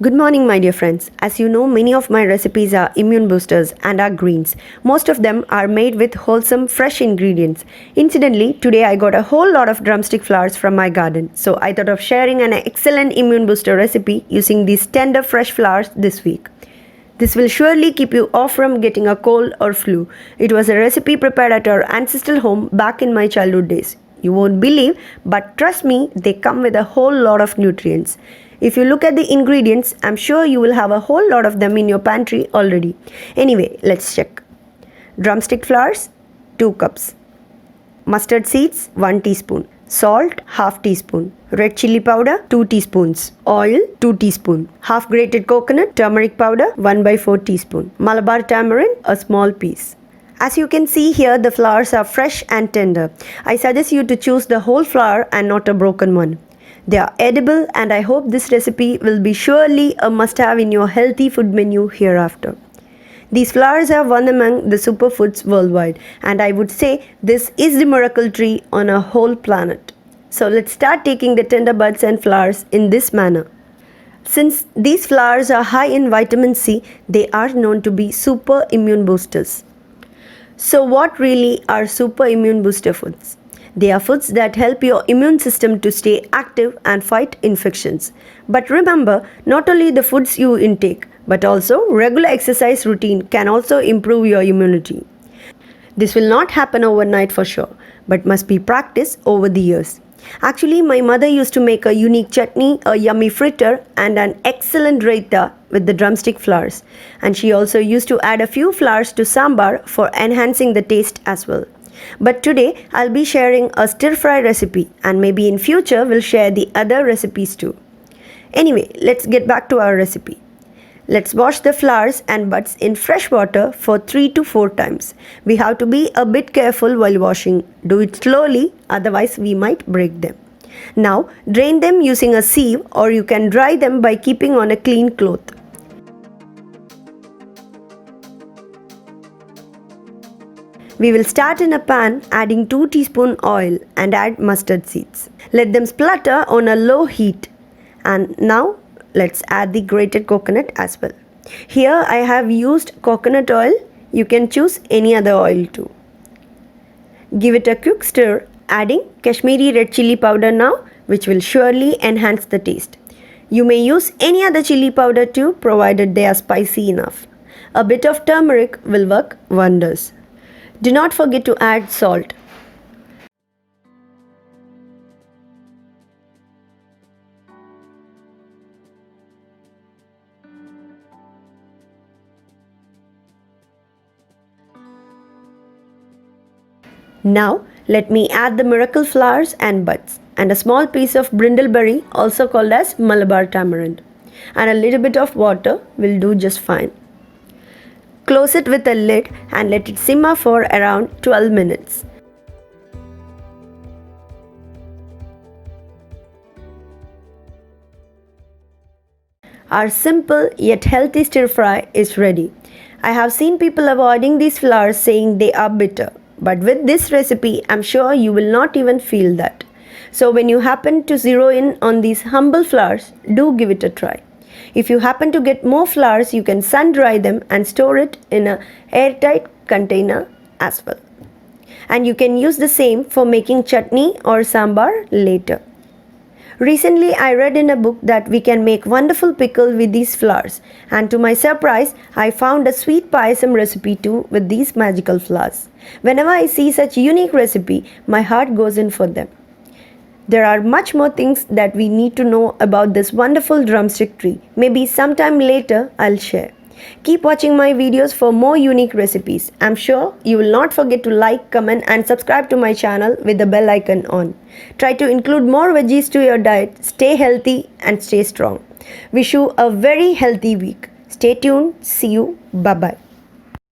Good morning, my dear friends. As you know, many of my recipes are immune boosters and are greens. Most of them are made with wholesome, fresh ingredients. Incidentally, today I got a whole lot of drumstick flowers from my garden. So I thought of sharing an excellent immune booster recipe using these tender, fresh flowers this week. This will surely keep you off from getting a cold or flu. It was a recipe prepared at our ancestral home back in my childhood days. You won't believe, but trust me, they come with a whole lot of nutrients. If you look at the ingredients, I'm sure you will have a whole lot of them in your pantry already. Anyway, let's check. Drumstick flowers, 2 cups. Mustard seeds, 1 teaspoon. Salt, half teaspoon. Red chili powder, 2 teaspoons. Oil, 2 teaspoon. Half grated coconut, turmeric powder, 1/4 teaspoon. Malabar tamarind, a small piece. As you can see here, the flowers are fresh and tender. I suggest you to choose the whole flower and not a broken one. They are edible, and I hope this recipe will be surely a must-have in your healthy food menu hereafter. These flowers are one among the superfoods worldwide, and I would say this is the miracle tree on our whole planet. So let's start taking the tender buds and flowers in this manner. Since these flowers are high in vitamin C, they are known to be super immune boosters. So what really are super immune booster foods? They are foods that help your immune system to stay active and fight infections. But remember, not only the foods you intake, but also regular exercise routine can also improve your immunity. This will not happen overnight for sure, but must be practiced over the years. Actually, my mother used to make a unique chutney, a yummy fritter, and an excellent raita with the drumstick flowers. And she also used to add a few flowers to sambar for enhancing the taste as well. But today, I'll be sharing a stir-fry recipe, and maybe in future we'll share the other recipes too. Anyway, let's get back to our recipe. Let's wash the flowers and buds in fresh water for 3 to 4 times. We have to be a bit careful while washing. Do it slowly, otherwise we might break them. Now, drain them using a sieve, or you can dry them by keeping on a clean cloth. We will start in a pan adding 2 teaspoon oil and add mustard seeds. Let them splutter on a low heat. And now let's add the grated coconut as well. Here I have used coconut oil. You can choose any other oil too. Give it a quick stir, adding Kashmiri red chili powder now, which will surely enhance the taste. You may use any other chili powder too, provided they are spicy enough. A bit of turmeric will work wonders. Do not forget to add salt. Now, let me add the miracle flowers and buds, and a small piece of brindleberry, also called as Malabar tamarind. And a little bit of water will do just fine. Close it with a lid and let it simmer for around 12 minutes. Our simple yet healthy stir fry is ready. I have seen people avoiding these flowers saying they are bitter. But with this recipe, I'm sure you will not even feel that. So when you happen to zero in on these humble flowers, do give it a try. If you happen to get more flowers, you can sun dry them and store it in an airtight container as well. And you can use the same for making chutney or sambar later. Recently, I read in a book that we can make wonderful pickle with these flowers. And to my surprise, I found a sweet payasam recipe too with these magical flowers. Whenever I see such unique recipe, my heart goes in for them. There are much more things that we need to know about this wonderful drumstick tree. Maybe sometime later I'll share. Keep watching my videos for more unique recipes. I'm sure you will not forget to like, comment and subscribe to my channel with the bell icon on. Try to include more veggies to your diet. Stay healthy and stay strong. Wish you a very healthy week. Stay tuned. See you. Bye-bye.